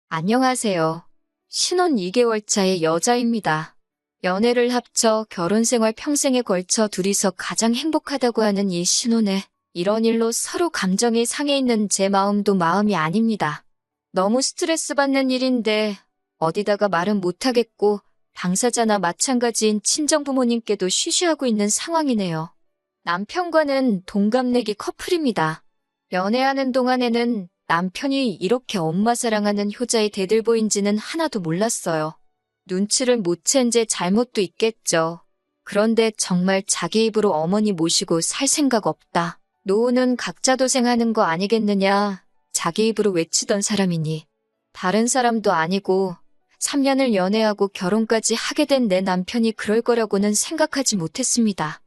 안녕하세요. 신혼 2개월 차의 여자입니다. 연애를 합쳐 결혼 생활 평생에 걸쳐 둘이서 가장 행복하다고 하는 이 신혼에 이런 일로 서로 감정이 상해 있는 제 마음도 마음이 아닙니다. 너무 스트레스 받는 일인데 어디다가 말은 못하겠고 당사자나 마찬가지인 친정부모님께도 쉬쉬하고 있는 상황이네요. 남편과는 동갑내기 커플입니다. 연애하는 동안에는 남편이 이렇게 엄마 사랑하는 효자의 대들보인지는 하나도 몰랐어요. 눈치를 못 챈 제 잘못도 있겠죠. 그런데 정말 자기 입으로 어머니 모시고 살 생각 없다. 노후는 각자 도생하는 거 아니겠느냐. 자기 입으로 외치던 사람이니. 다른 사람도 아니고 3년을 연애하고 결혼까지 하게 된 내 남편이 그럴 거라고는 생각하지 못했습니다.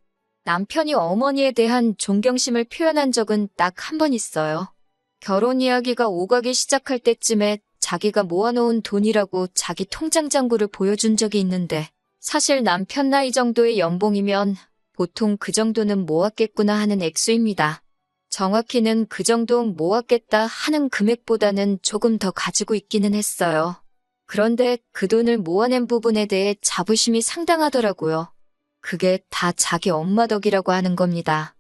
남편이 어머니에 대한 존경심을 표현한 적은 딱 한 번 있어요. 결혼 이야기가 오가기 시작할 때쯤에 자기가 모아놓은 돈이라고 자기 통장 잔고를 보여준 적이 있는데 사실 남편 나이 정도의 연봉이면 보통 그 정도는 모았겠구나 하는 액수입니다. 정확히는 그 정도 모았겠다 하는 금액보다는 조금 더 가지고 있기는 했어요. 그런데 그 돈을 모아낸 부분에 대해 자부심이 상당하더라고요. 그게 다 자기 엄마 덕이라고 하는 겁니다.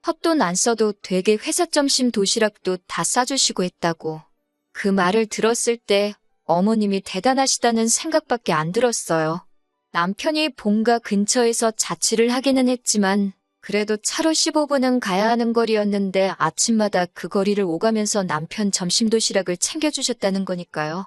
헛돈 안 써도 되게 회사 점심 도시락도 다 싸주시고 했다고. 그 말을 들었을 때 어머님이 대단하시다는 생각밖에 안 들었어요. 남편이 본가 근처에서 자취를 하기는 했지만 그래도 차로 15분은 가야 하는 거리였는데 아침마다 그 거리를 오가면서 남편 점심 도시락을 챙겨주셨다는 거니까요.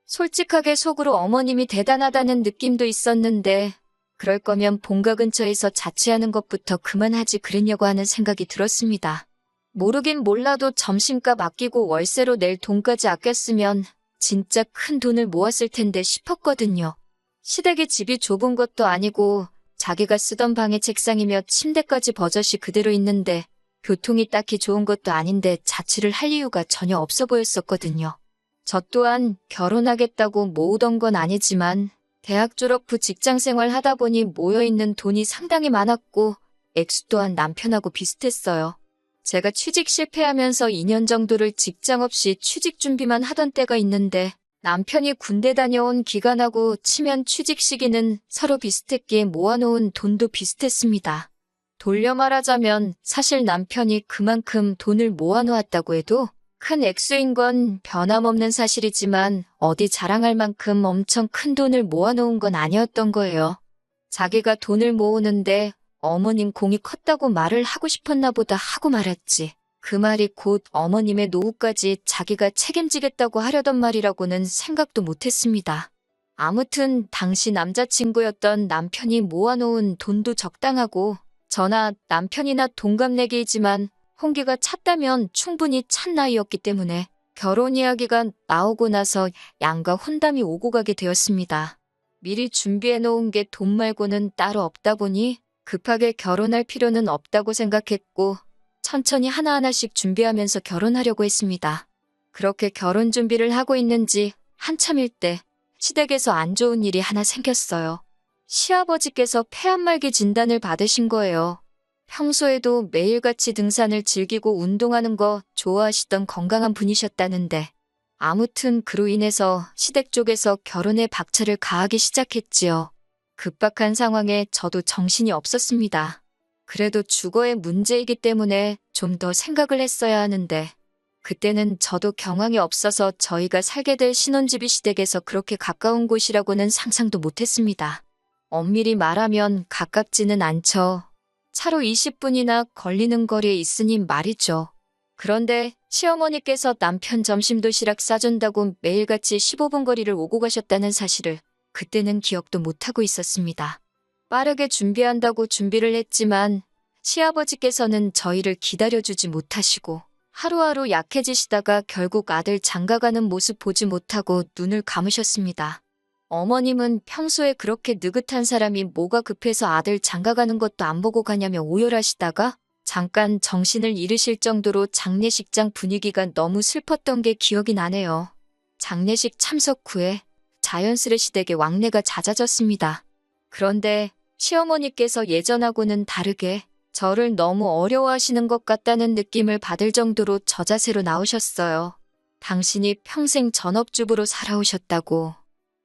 솔직하게 속으로 어머님이 대단하다는 느낌도 있었는데 그럴 거면 본가 근처에서 자취하는 것부터 그만하지 그랬냐고 하는 생각이 들었습니다. 모르긴 몰라도 점심값 아끼고 월세로 낼 돈까지 아꼈으면 진짜 큰 돈을 모았을 텐데 싶었거든요. 시댁이 집이 좁은 것도 아니고 자기가 쓰던 방의 책상이며 침대까지 버젓이 그대로 있는데 교통이 딱히 좋은 것도 아닌데 자취를 할 이유가 전혀 없어 보였었거든요. 저 또한 결혼하겠다고 모으던 건 아니지만 대학 졸업 후 직장 생활 하다 보니 모여있는 돈이 상당히 많았고 액수 또한 남편하고 비슷했어요. 제가 취직 실패하면서 2년 정도를 직장 없이 취직 준비만 하던 때가 있는데 남편이 군대 다녀온 기간하고 치면 취직 시기는 서로 비슷했기에 모아놓은 돈도 비슷했습니다. 돌려 말하자면 사실 남편이 그만큼 돈을 모아놓았다고 해도 큰 액수인 건 변함없는 사실이지만 어디 자랑할 만큼 엄청 큰 돈을 모아놓은 건 아니었던 거예요. 자기가 돈을 모으는데 어머님 공이 컸다고 말을 하고 싶었나 보다 하고 말았지. 그 말이 곧 어머님의 노후까지 자기가 책임지겠다고 하려던 말이라고는 생각도 못했습니다. 아무튼 당시 남자친구였던 남편이 모아놓은 돈도 적당하고 저나 남편이나 동갑내기이지만 홍기가 찼다면 충분히 찬 나이였기 때문에 결혼 이야기가 나오고 나서 양가 혼담이 오고 가게 되었습니다. 미리 준비해 놓은 게 돈 말고는 따로 없다 보니 급하게 결혼할 필요는 없다고 생각했고 천천히 하나하나씩 준비하면서 결혼하려고 했습니다. 그렇게 결혼 준비를 하고 있는지 한참일 때 시댁에서 안 좋은 일이 하나 생겼어요. 시아버지께서 폐암말기 진단을 받으신 거예요. 평소에도 매일같이 등산을 즐기고 운동하는 거 좋아하시던 건강한 분이셨다는데 아무튼 그로 인해서 시댁 쪽에서 결혼에 박차를 가하기 시작했지요. 급박한 상황에 저도 정신이 없었습니다. 그래도 주거의 문제이기 때문에 좀 더 생각을 했어야 하는데 그때는 저도 경황이 없어서 저희가 살게 될 신혼집이 시댁에서 그렇게 가까운 곳이라고는 상상도 못했습니다. 엄밀히 말하면 가깝지는 않죠. 차로 20분이나 걸리는 거리에 있으니 말이죠. 그런데 시어머니께서 남편 점심 도시락 싸준다고 매일같이 15분 거리를 오고 가셨다는 사실을 그때는 기억도 못하고 있었습니다. 빠르게 준비한다고 준비를 했지만 시아버지께서는 저희를 기다려주지 못하시고 하루하루 약해지시다가 결국 아들 장가가는 모습 보지 못하고 눈을 감으셨습니다. 어머님은 평소에 그렇게 느긋한 사람이 뭐가 급해서 아들 장가가는 것도 안 보고 가냐며 오열하시다가 잠깐 정신을 잃으실 정도로 장례식장 분위기가 너무 슬펐던 게 기억이 나네요. 장례식 참석 후에 자연스레 시댁에 왕래가 잦아졌습니다. 그런데 시어머니께서 예전하고는 다르게 저를 너무 어려워하시는 것 같다는 느낌을 받을 정도로 저자세로 나오셨어요. 당신이 평생 전업주부로 살아오셨다고.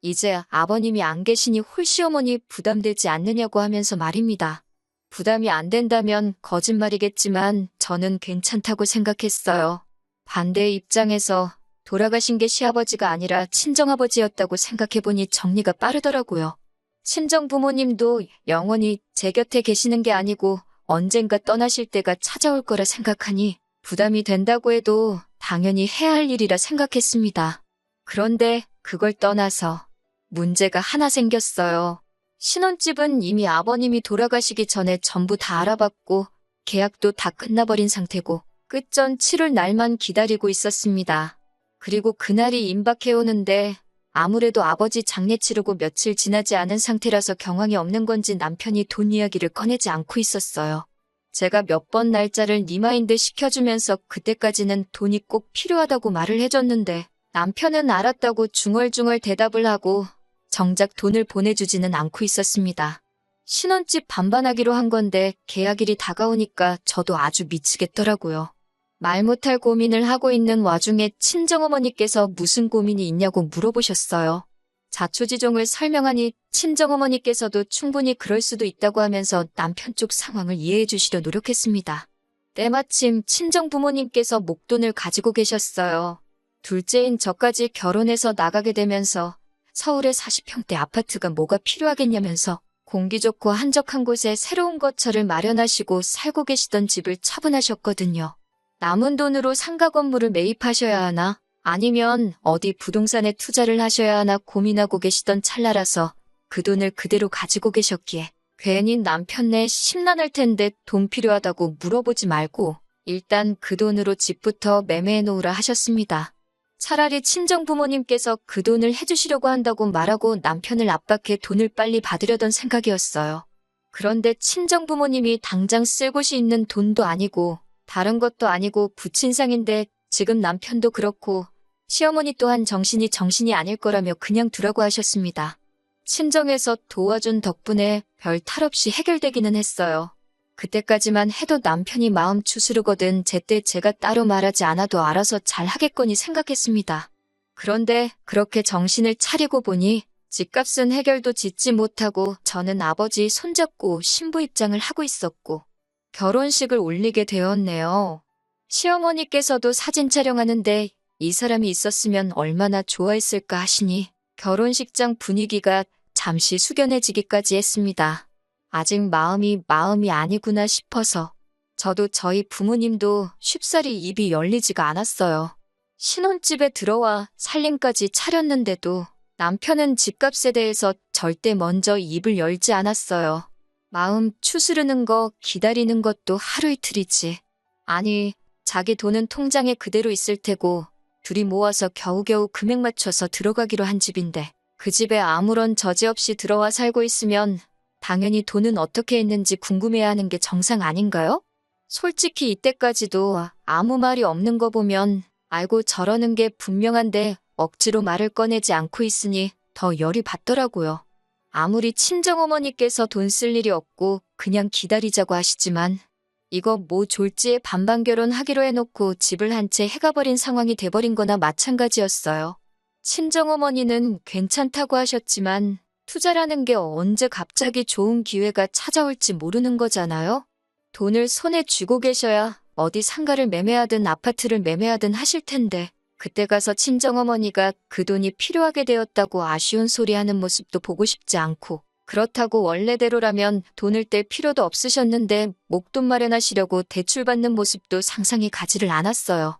이제 아버님이 안 계시니 홀시어머니 부담되지 않느냐고 하면서 말입니다. 부담이 안 된다면 거짓말이겠지만 저는 괜찮다고 생각했어요. 반대의 입장에서 돌아가신 게 시아버지가 아니라 친정아버지였다고 생각해보니 정리가 빠르더라고요. 친정부모님도 영원히 제 곁에 계시는 게 아니고 언젠가 떠나실 때가 찾아올 거라 생각하니 부담이 된다고 해도 당연히 해야 할 일이라 생각했습니다. 그런데 그걸 떠나서 문제가 하나 생겼어요. 신혼집은 이미 아버님이 돌아가시기 전에 전부 다 알아봤고 계약도 다 끝나버린 상태고 끝전 치를 날만 기다리고 있었습니다. 그리고 그날이 임박해오는데 아무래도 아버지 장례 치르고 며칠 지나지 않은 상태라서 경황이 없는 건지 남편이 돈 이야기를 꺼내지 않고 있었어요. 제가 몇 번 날짜를 리마인드 시켜주면서 그때까지는 돈이 꼭 필요하다고 말을 해줬는데 남편은 알았다고 중얼중얼 대답을 하고 정작 돈을 보내주지는 않고 있었습니다. 신혼집 반반하기로 한 건데 계약일이 다가오니까 저도 아주 미치겠더라고요. 말 못할 고민을 하고 있는 와중에 친정어머니께서 무슨 고민이 있냐고 물어보셨어요. 자초지종을 설명하니 친정어머니께서도 충분히 그럴 수도 있다고 하면서 남편 쪽 상황을 이해해 주시려 노력했습니다. 때마침 친정부모님께서 목돈을 가지고 계셨어요. 둘째인 저까지 결혼해서 나가게 되면서 서울의 40평대 아파트가 뭐가 필요하겠냐면서 공기 좋고 한적한 곳에 새로운 거처를 마련하시고 살고 계시던 집을 처분하셨거든요. 남은 돈으로 상가 건물을 매입하셔야 하나 아니면 어디 부동산에 투자를 하셔야 하나 고민하고 계시던 찰나라서 그 돈을 그대로 가지고 계셨기에 괜히 남편네 심란할 텐데 돈 필요하다고 물어보지 말고 일단 그 돈으로 집부터 매매해 놓으라 하셨습니다. 차라리 친정부모님께서 그 돈을 해주시려고 한다고 말하고 남편을 압박해 돈을 빨리 받으려던 생각이었어요. 그런데 친정부모님이 당장 쓸 곳이 있는 돈도 아니고 다른 것도 아니고 부친상인데 지금 남편도 그렇고 시어머니 또한 정신이 아닐 거라며 그냥 두라고 하셨습니다. 친정에서 도와준 덕분에 별 탈 없이 해결되기는 했어요. 그때까지만 해도 남편이 마음 추스르거든 제때 제가 따로 말하지 않아도 알아서 잘 하겠거니 생각했습니다. 그런데 그렇게 정신을 차리고 보니 집값은 해결도 짓지 못하고 저는 아버지 손잡고 신부 입장을 하고 있었고 결혼식을 올리게 되었네요. 시어머니께서도 사진 촬영하는데 이 사람이 있었으면 얼마나 좋아했을까 하시니 결혼식장 분위기가 잠시 숙연해지기까지 했습니다. 아직 마음이 아니구나 싶어서 저도 저희 부모님도 쉽사리 입이 열리지가 않았어요. 신혼집에 들어와 살림까지 차렸는데도 남편은 집값에 대해서 절대 먼저 입을 열지 않았어요. 마음 추스르는 거 기다리는 것도 하루 이틀이지. 아니, 자기 돈은 통장에 그대로 있을 테고 둘이 모아서 겨우겨우 금액 맞춰서 들어가기로 한 집인데 그 집에 아무런 저지 없이 들어와 살고 있으면 당연히 돈은 어떻게 했는지 궁금해야 하는 게 정상 아닌가요? 솔직히 이때까지도 아무 말이 없는 거 보면 알고 저러는 게 분명한데 억지로 말을 꺼내지 않고 있으니 더 열이 받더라고요. 아무리 친정어머니께서 돈 쓸 일이 없고 그냥 기다리자고 하시지만 이거 뭐 졸지에 반반 결혼하기로 해놓고 집을 한 채 해가버린 상황이 돼버린 거나 마찬가지였어요. 친정어머니는 괜찮다고 하셨지만 투자라는 게 언제 갑자기 좋은 기회가 찾아올지 모르는 거잖아요. 돈을 손에 쥐고 계셔야 어디 상가를 매매하든 아파트를 매매하든 하실 텐데 그때 가서 친정어머니가 그 돈이 필요하게 되었다고 아쉬운 소리 하는 모습도 보고 싶지 않고 그렇다고 원래대로라면 돈을 뗄 필요도 없으셨는데 목돈 마련하시려고 대출받는 모습도 상상이 가지를 않았어요.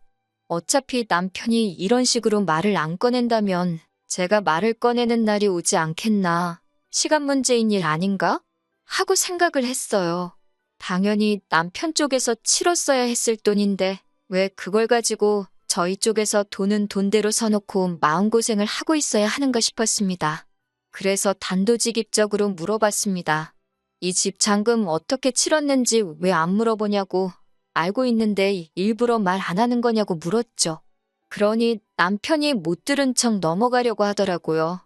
어차피 남편이 이런 식으로 말을 안 꺼낸다면 제가 말을 꺼내는 날이 오지 않겠나. 시간 문제인 일 아닌가? 하고 생각을 했어요. 당연히 남편 쪽에서 치렀어야 했을 돈인데 왜 그걸 가지고 저희 쪽에서 돈은 돈대로 서놓고 마음고생을 하고 있어야 하는가 싶었습니다. 그래서 단도직입적으로 물어봤습니다. 이 집 잔금 어떻게 치렀는지 왜 안 물어보냐고 알고 있는데 일부러 말 안 하는 거냐고 물었죠. 그러니 남편이 못 들은 척 넘어가려고 하더라고요.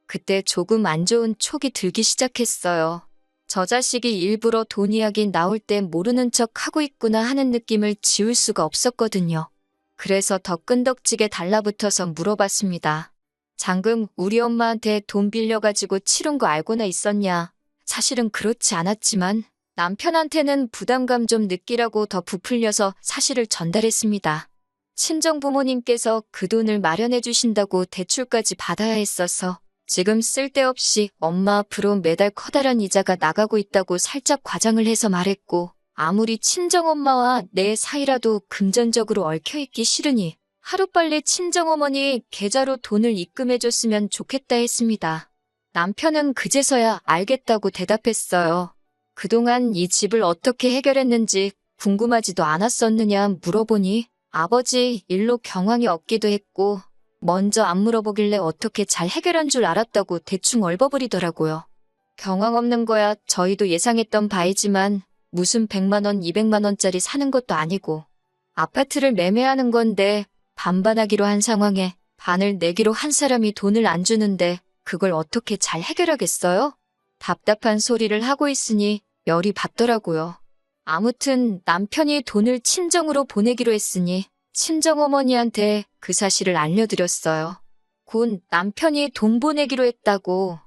그때 조금 안 좋은 촉이 들기 시작했어요. 저 자식이 일부러 돈 이야기 나올 때 모르는 척 하고 있구나 하는 느낌을 지울 수가 없었거든요. 그래서 더 끈덕지게 달라붙어서 물어봤습니다. 장금 우리 엄마한테 돈 빌려가지고 치른 거 알고나 있었냐? 사실은 그렇지 않았지만 남편한테는 부담감 좀 느끼라고 더 부풀려서 사실을 전달했습니다. 친정 부모님께서 그 돈을 마련해 주신다고 대출까지 받아야 했어서 지금 쓸데없이 엄마 앞으로 매달 커다란 이자가 나가고 있다고 살짝 과장을 해서 말했고, 아무리 친정엄마와 내 사이라도 금전적으로 얽혀있기 싫으니 하루빨리 친정어머니 계좌로 돈을 입금해줬으면 좋겠다 했습니다. 남편은 그제서야 알겠다고 대답했어요. 그동안 이 집을 어떻게 해결했는지 궁금하지도 않았었느냐 물어보니 아버지 일로 경황이 없기도 했고 먼저 안 물어보길래 어떻게 잘 해결한 줄 알았다고 대충 얼버무리더라고요. 경황 없는 거야 저희도 예상했던 바이지만 무슨 100만 원, 200만 원짜리 사는 것도 아니고 아파트를 매매하는 건데 반반하기로 한 상황에 반을 내기로 한 사람이 돈을 안 주는데 그걸 어떻게 잘 해결하겠어요? 답답한 소리를 하고 있으니 열이 받더라고요. 아무튼 남편이 돈을 친정으로 보내기로 했으니 친정어머니한테 그 사실을 알려드렸어요. 곧 남편이 돈 보내기로 했다고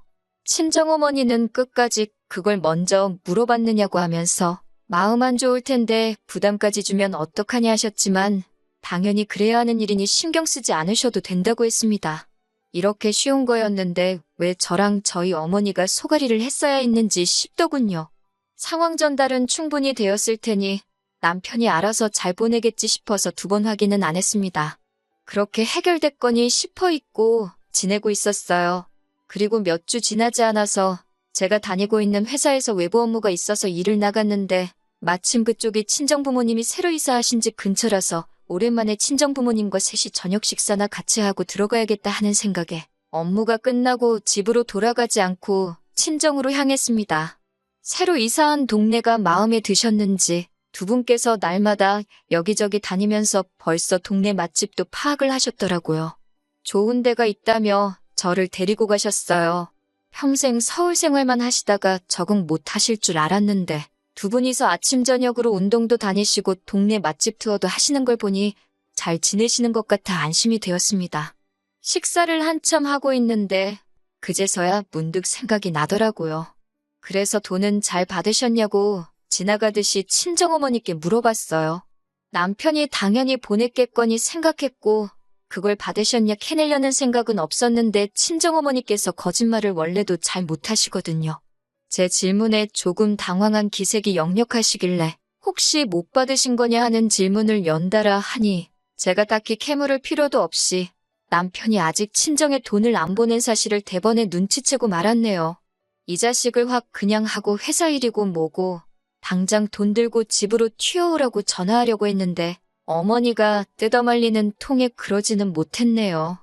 친정어머니는 끝까지 그걸 먼저 물어봤느냐고 하면서 마음 안 좋을 텐데 부담까지 주면 어떡하냐 하셨지만 당연히 그래야 하는 일이니 신경 쓰지 않으셔도 된다고 했습니다. 이렇게 쉬운 거였는데 왜 저랑 저희 어머니가 소가리를 했어야 했는지 싶더군요. 상황 전달은 충분히 되었을 테니 남편이 알아서 잘 보내겠지 싶어서 2번 확인은 안 했습니다. 그렇게 해결됐거니 싶어 있고 지내고 있었어요. 그리고 몇 주 지나지 않아서 제가 다니고 있는 회사에서 외부 업무가 있어서 일을 나갔는데 마침 그쪽이 친정부모님이 새로 이사하신 집 근처라서 오랜만에 친정부모님과 셋이 저녁 식사나 같이 하고 들어가야겠다 하는 생각에 업무가 끝나고 집으로 돌아가지 않고 친정으로 향했습니다. 새로 이사한 동네가 마음에 드셨는지 2분께서 날마다 여기저기 다니면서 벌써 동네 맛집도 파악을 하셨더라고요. 좋은 데가 있다며 저를 데리고 가셨어요. 평생 서울 생활만 하시다가 적응 못 하실 줄 알았는데 2분이서 아침 저녁으로 운동도 다니시고 동네 맛집 투어도 하시는 걸 보니 잘 지내시는 것 같아 안심이 되었습니다. 식사를 한참 하고 있는데 그제서야 문득 생각이 나더라고요. 그래서 돈은 잘 받으셨냐고 지나가듯이 친정어머니께 물어봤어요. 남편이 당연히 보냈겠거니 생각했고 그걸 받으셨냐 캐내려는 생각은 없었는데 친정어머니께서 거짓말을 원래도 잘 못하시거든요. 제 질문에 조금 당황한 기색이 역력하시길래 혹시 못 받으신 거냐 하는 질문을 연달아 하니 제가 딱히 캐물을 필요도 없이 남편이 아직 친정에 돈을 안 보낸 사실을 대번에 눈치채고 말았네요. 이 자식을 확 그냥 하고 회사 일이고 뭐고 당장 돈 들고 집으로 튀어오라고 전화하려고 했는데 어머니가 뜯어말리는 통에 그러지는 못했네요.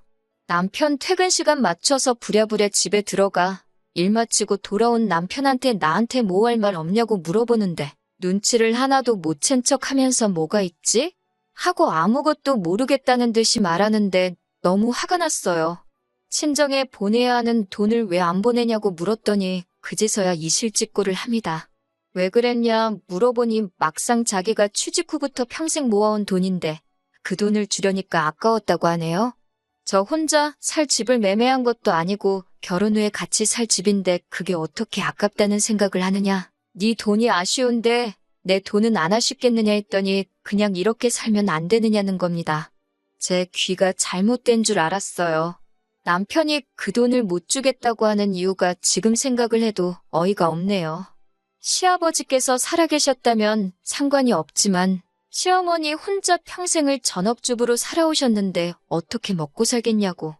남편 퇴근 시간 맞춰서 부랴부랴 집에 들어가 일 마치고 돌아온 남편한테 나한테 뭐 할 말 없냐고 물어보는데 눈치를 하나도 못 챈 척 하면서 뭐가 있지? 하고 아무것도 모르겠다는 듯이 말하는데 너무 화가 났어요. 친정에 보내야 하는 돈을 왜 안 보내냐고 물었더니 그제서야 이실직고를 합니다. 왜 그랬냐 물어보니 막상 자기가 취직 후부터 평생 모아온 돈인데 그 돈을 주려니까 아까웠다고 하네요. 저 혼자 살 집을 매매한 것도 아니고 결혼 후에 같이 살 집인데 그게 어떻게 아깝다는 생각을 하느냐. 네 돈이 아쉬운데 내 돈은 안 아쉽겠느냐 했더니 그냥 이렇게 살면 안 되느냐는 겁니다. 제 귀가 잘못된 줄 알았어요. 남편이 그 돈을 못 주겠다고 하는 이유가 지금 생각을 해도 어이가 없네요. 시아버지께서 살아계셨다면 상관이 없지만 시어머니 혼자 평생을 전업주부로 살아오셨는데 어떻게 먹고 살겠냐고.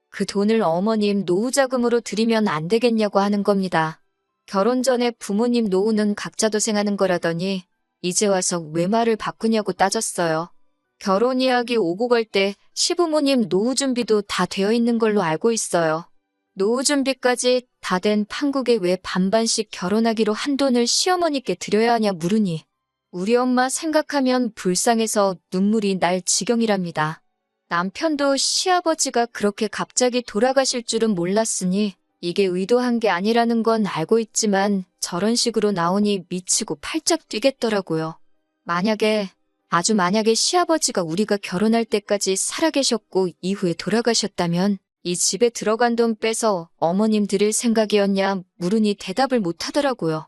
그 돈을 어머님 노후자금으로 드리면 안 되겠냐고 하는 겁니다. 결혼 전에 부모님 노후는 각자 도생하는 거라더니 이제 와서 왜 말을 바꾸냐고 따졌어요. 결혼 이야기 오고 갈 때 시부모님 노후 준비도 다 되어 있는 걸로 알고 있어요. 노후 준비까지 다 된 판국에 왜 반반씩 결혼하기로 한 돈을 시어머니께 드려야 하냐 물으니 우리 엄마 생각하면 불쌍해서 눈물이 날 지경이랍니다. 남편도 시아버지가 그렇게 갑자기 돌아가실 줄은 몰랐으니 이게 의도한 게 아니라는 건 알고 있지만 저런 식으로 나오니 미치고 팔짝 뛰겠더라고요. 만약에 아주 만약에 시아버지가 우리가 결혼할 때까지 살아계셨고 이후에 돌아가셨다면 이 집에 들어간 돈 빼서 어머님 드릴 생각이었냐 물으니 대답을 못하더라고요.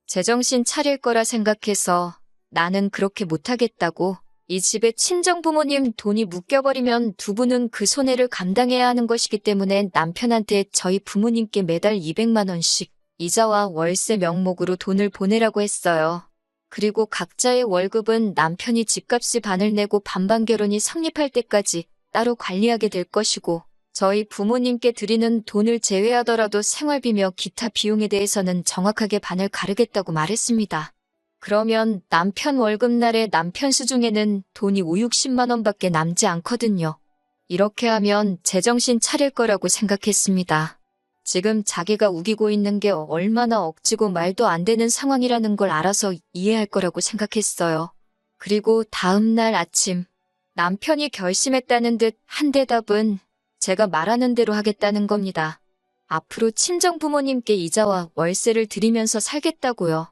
제정신 차릴 거라 생각해서 나는 그렇게 못하겠다고. 이 집에 친정부모님 돈이 묶여버리면 두 분은 그 손해를 감당해야 하는 것이기 때문에 남편한테 저희 부모님께 매달 200만 원씩 이자와 월세 명목으로 돈을 보내라고 했어요. 그리고 각자의 월급은 남편이 집값이 반을 내고 반반 결혼이 성립할 때까지 따로 관리하게 될 것이고 저희 부모님께 드리는 돈을 제외하더라도 생활비며 기타 비용에 대해서는 정확하게 반을 가르겠다고 말했습니다. 그러면 남편 월급날에 남편 수중에는 돈이 5, 60만 원밖에 남지 않거든요. 이렇게 하면 제정신 차릴 거라고 생각했습니다. 지금 자기가 우기고 있는 게 얼마나 억지고 말도 안 되는 상황이라는 걸 알아서 이해할 거라고 생각했어요. 그리고 다음 날 아침 남편이 결심했다는 듯 한 대답은 제가 말하는 대로 하겠다는 겁니다. 앞으로 친정부모님께 이자와 월세를 드리면서 살겠다고요.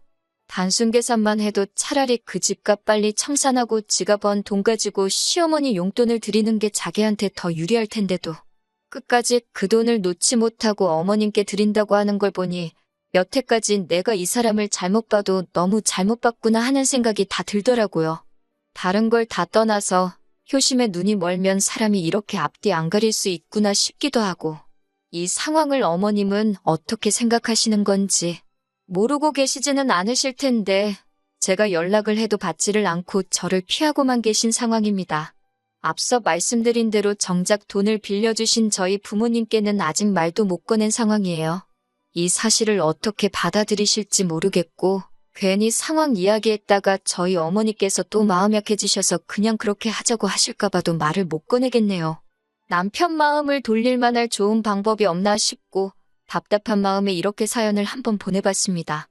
단순 계산만 해도 차라리 그 집값 빨리 청산하고 지가 번 돈 가지고 시어머니 용돈을 드리는 게 자기한테 더 유리할 텐데도 끝까지 그 돈을 놓지 못하고 어머님께 드린다고 하는 걸 보니 여태까지 내가 이 사람을 잘못 봐도 너무 잘못 봤구나 하는 생각이 다 들더라고요. 다른 걸 다 떠나서 효심에 눈이 멀면 사람이 이렇게 앞뒤 안 가릴 수 있구나 싶기도 하고 이 상황을 어머님은 어떻게 생각하시는 건지 모르고 계시지는 않으실 텐데 제가 연락을 해도 받지를 않고 저를 피하고만 계신 상황입니다. 앞서 말씀드린 대로 정작 돈을 빌려주신 저희 부모님께는 아직 말도 못 꺼낸 상황이에요. 이 사실을 어떻게 받아들이실지 모르겠고 괜히 상황 이야기했다가 저희 어머니께서 또 마음 약해지셔서 그냥 그렇게 하자고 하실까 봐도 말을 못 꺼내겠네요. 남편 마음을 돌릴 만할 좋은 방법이 없나 싶고 답답한 마음에 이렇게 사연을 한번 보내봤습니다.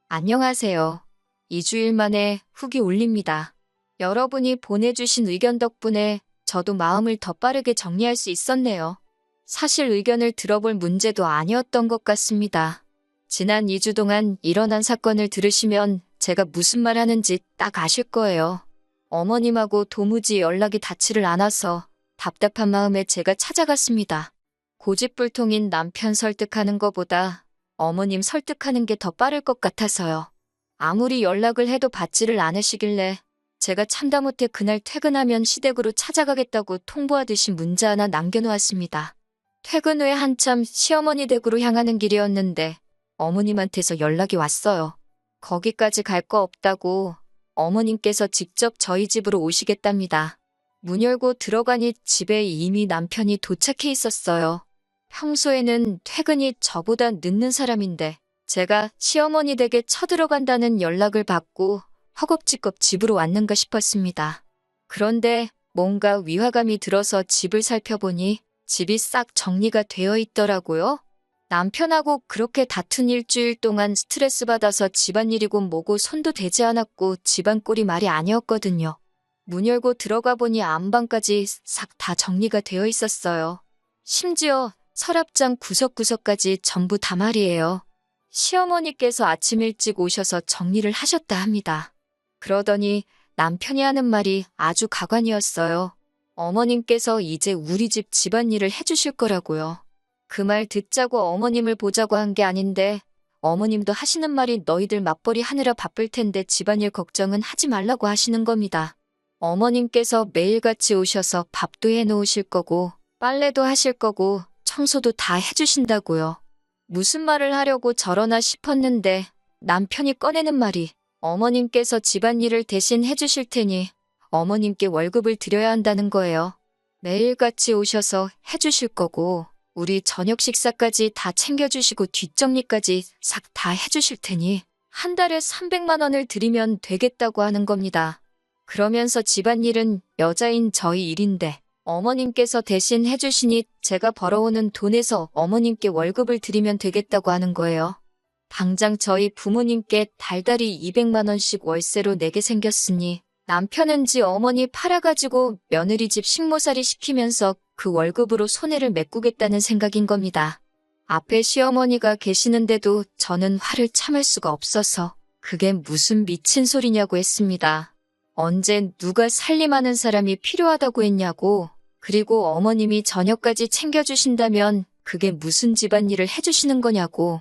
안녕하세요. 2주일 만에 후기 올립니다. 여러분이 보내주신 의견 덕분에 저도 마음을 더 빠르게 정리할 수 있었네요. 사실 의견을 들어볼 문제도 아니었던 것 같습니다. 지난 2주 동안 일어난 사건을 들으시면 제가 무슨 말 하는지 딱 아실 거예요. 어머님하고 도무지 연락이 닿지를 않아서 답답한 마음에 제가 찾아갔습니다. 고집불통인 남편 설득하는 것보다 어머님 설득하는 게 더 빠를 것 같아서요. 아무리 연락을 해도 받지를 않으시길래 제가 참다 못해 그날 퇴근하면 시댁으로 찾아가겠다고 통보하듯이 문자 하나 남겨놓았습니다. 퇴근 후에 한참 시어머니 댁으로 향하는 길이었는데 어머님한테서 연락이 왔어요. 거기까지 갈 거 없다고 어머님께서 직접 저희 집으로 오시겠답니다. 문 열고 들어가니 집에 이미 남편이 도착해 있었어요. 평소에는 퇴근이 저보다 늦는 사람인데 제가 시어머니 댁에 쳐들어간다는 연락을 받고 허겁지겁 집으로 왔는가 싶었습니다. 그런데 뭔가 위화감이 들어서 집을 살펴보니 집이 싹 정리가 되어 있더라고요. 남편하고 그렇게 다툰 일주일 동안 스트레스 받아서 집안일이고 뭐고 손도 대지 않았고 집안 꼴이 말이 아니었거든요. 문 열고 들어가 보니 안방까지 싹 다 정리가 되어 있었어요. 심지어 서랍장 구석구석까지 전부 다 말이에요. 시어머니께서 아침 일찍 오셔서 정리를 하셨다 합니다. 그러더니 남편이 하는 말이 아주 가관이었어요. 어머님께서 이제 우리 집 집안일을 해주실 거라고요. 그 말 듣자고 어머님을 보자고 한 게 아닌데 어머님도 하시는 말이 너희들 맞벌이 하느라 바쁠 텐데 집안일 걱정은 하지 말라고 하시는 겁니다. 어머님께서 매일같이 오셔서 밥도 해놓으실 거고 빨래도 하실 거고 청소도 다 해주신다고요. 무슨 말을 하려고 저러나 싶었는데 남편이 꺼내는 말이 어머님께서 집안일을 대신 해주실 테니 어머님께 월급을 드려야 한다는 거예요. 매일같이 오셔서 해주실 거고 우리 저녁 식사까지 다 챙겨주시고 뒷정리까지 싹 다 해주실 테니 한 달에 300만 원을 드리면 되겠다고 하는 겁니다. 그러면서 집안일은 여자인 저희 일인데 어머님께서 대신 해주시니 제가 벌어오는 돈에서 어머님께 월급을 드리면 되겠다고 하는 거예요. 당장 저희 부모님께 달달이 200만 원씩 월세로 내게 생겼으니 남편은 지 어머니 팔아가지고 며느리 집 식모살이 시키면서 그 월급으로 손해를 메꾸겠다는 생각인 겁니다. 앞에 시어머니가 계시는데도 저는 화를 참을 수가 없어서 그게 무슨 미친 소리냐고 했습니다. 언제 누가 살림하는 사람이 필요하다고 했냐고. 그리고 어머님이 저녁까지 챙겨주신다면 그게 무슨 집안일을 해주시는 거냐고.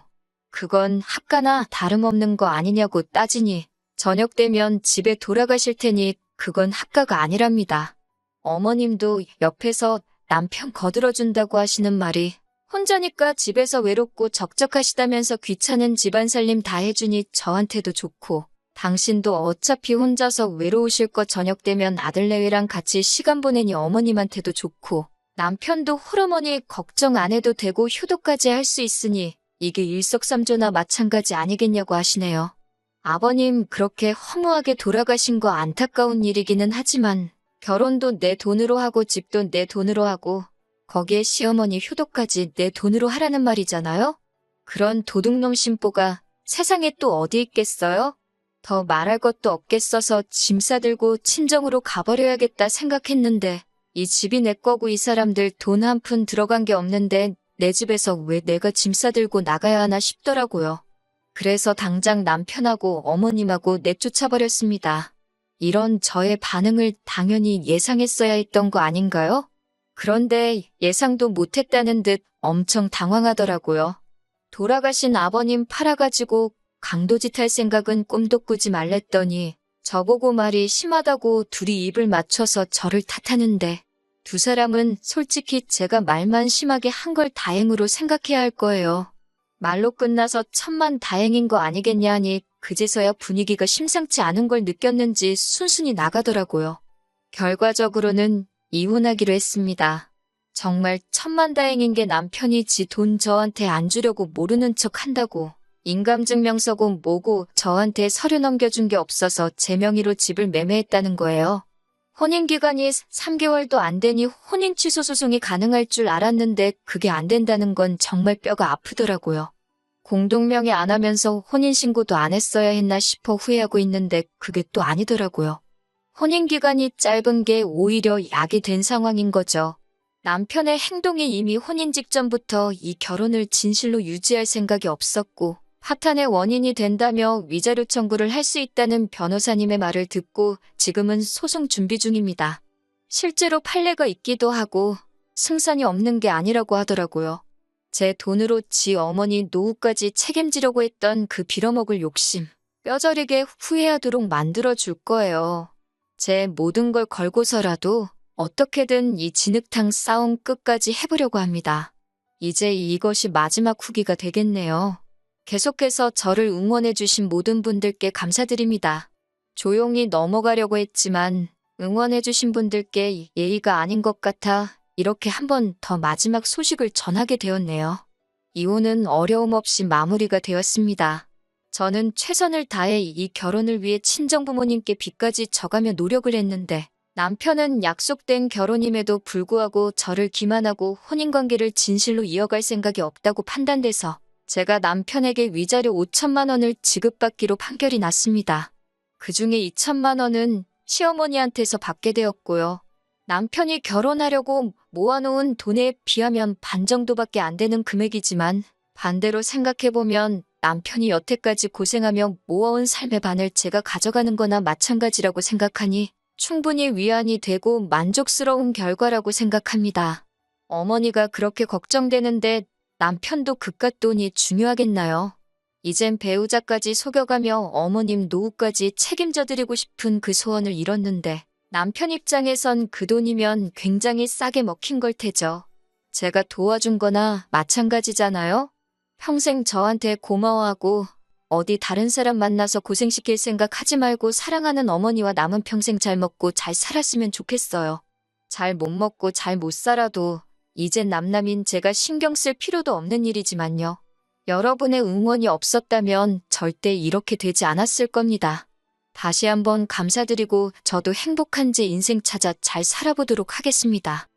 그건 학가나 다름없는 거 아니냐고 따지니 저녁 되면 집에 돌아가실 테니 그건 학가가 아니랍니다. 어머님도 옆에서 남편 거들어준다고 하시는 말이 혼자니까 집에서 외롭고 적적하시다면서 귀찮은 집안 살림 다 해주니 저한테도 좋고 당신도 어차피 혼자서 외로우실 거 저녁 되면 아들내외랑 같이 시간 보내니 어머님한테도 좋고 남편도 홀어머니 걱정 안 해도 되고 효도까지 할 수 있으니 이게 일석삼조나 마찬가지 아니겠냐고 하시네요. 아버님 그렇게 허무하게 돌아가신 거 안타까운 일이기는 하지만 결혼도 내 돈으로 하고 집도 내 돈으로 하고 거기에 시어머니 효도까지 내 돈으로 하라는 말이잖아요? 그런 도둑놈 심보가 세상에 또 어디 있겠어요? 더 말할 것도 없겠어서 짐 싸들고 친정으로 가버려야겠다 생각했는데 이 집이 내 거고 이 사람들 돈 한 푼 들어간 게 없는데 내 집에서 왜 내가 짐 싸들고 나가야 하나 싶더라고요. 그래서 당장 남편하고 어머님하고 내쫓아버렸습니다. 이런 저의 반응을 당연히 예상했어야 했던 거 아닌가요? 그런데 예상도 못했다는 듯 엄청 당황하더라고요. 돌아가신 아버님 팔아가지고 강도짓 할 생각은 꿈도 꾸지 말랬더니 저보고 말이 심하다고 둘이 입을 맞춰서 저를 탓하는데 두 사람은 솔직히 제가 말만 심하게 한 걸 다행으로 생각해야 할 거예요. 말로 끝나서 천만 다행인 거 아니겠냐 하니 그제서야 분위기가 심상치 않은 걸 느꼈는지 순순히 나가더라고요. 결과적으로는 이혼하기로 했습니다. 정말 천만다행인 게 남편이 지 돈 저한테 안 주려고 모르는 척 한다고. 인감증명서고 뭐고 저한테 서류 넘겨준 게 없어서 제 명의로 집을 매매했다는 거예요. 혼인기간이 3개월도 안 되니 혼인 취소 소송이 가능할 줄 알았는데 그게 안 된다는 건 정말 뼈가 아프더라고요. 공동명의 안 하면서 혼인신고도 안 했어야 했나 싶어 후회하고 있는데 그게 또 아니더라고요. 혼인기간이 짧은 게 오히려 약이 된 상황인 거죠. 남편의 행동이 이미 혼인 직전부터 이 결혼을 진실로 유지할 생각이 없었고 파탄의 원인이 된다며 위자료 청구를 할 수 있다는 변호사님의 말을 듣고 지금은 소송 준비 중입니다. 실제로 판례가 있기도 하고 승산이 없는 게 아니라고 하더라고요. 제 돈으로 지 어머니 노후까지 책임지려고 했던 그 빌어먹을 욕심, 뼈저리게 후회하도록 만들어줄 거예요. 제 모든 걸 걸고서라도 어떻게든 이 진흙탕 싸움 끝까지 해보려고 합니다. 이제 이것이 마지막 후기가 되겠네요. 계속해서 저를 응원해주신 모든 분들께 감사드립니다. 조용히 넘어가려고 했지만 응원해주신 분들께 예의가 아닌 것 같아 이렇게 한 번 더 마지막 소식을 전하게 되었네요. 이혼은 어려움 없이 마무리가 되었습니다. 저는 최선을 다해 이 결혼을 위해 친정부모님께 빚까지 져가며 노력을 했는데 남편은 약속된 결혼임에도 불구하고 저를 기만하고 혼인관계를 진실로 이어갈 생각이 없다고 판단돼서 제가 남편에게 위자료 5천만 원을 지급받기로 판결이 났습니다. 그중에 2천만 원은 시어머니한테서 받게 되었고요. 남편이 결혼하려고 모아놓은 돈에 비하면 반 정도밖에 안 되는 금액이지만 반대로 생각해보면 남편이 여태까지 고생하며 모아온 삶의 반을 제가 가져가는 거나 마찬가지라고 생각하니 충분히 위안이 되고 만족스러운 결과라고 생각합니다. 어머니가 그렇게 걱정되는데 남편도 그깟 돈이 중요하겠나요? 이젠 배우자까지 속여가며 어머님 노후까지 책임져드리고 싶은 그 소원을 이뤘는데 남편 입장에선 그 돈이면 굉장히 싸게 먹힌 걸 테죠. 제가 도와준 거나 마찬가지잖아요? 평생 저한테 고마워하고 어디 다른 사람 만나서 고생시킬 생각 하지 말고 사랑하는 어머니와 남은 평생 잘 먹고 잘 살았으면 좋겠어요. 잘 못 먹고 잘 못 살아도 이젠 남남인 제가 신경 쓸 필요도 없는 일이지만요. 여러분의 응원이 없었다면 절대 이렇게 되지 않았을 겁니다. 다시 한번 감사드리고 저도 행복한 제 인생 찾아 잘 살아보도록 하겠습니다.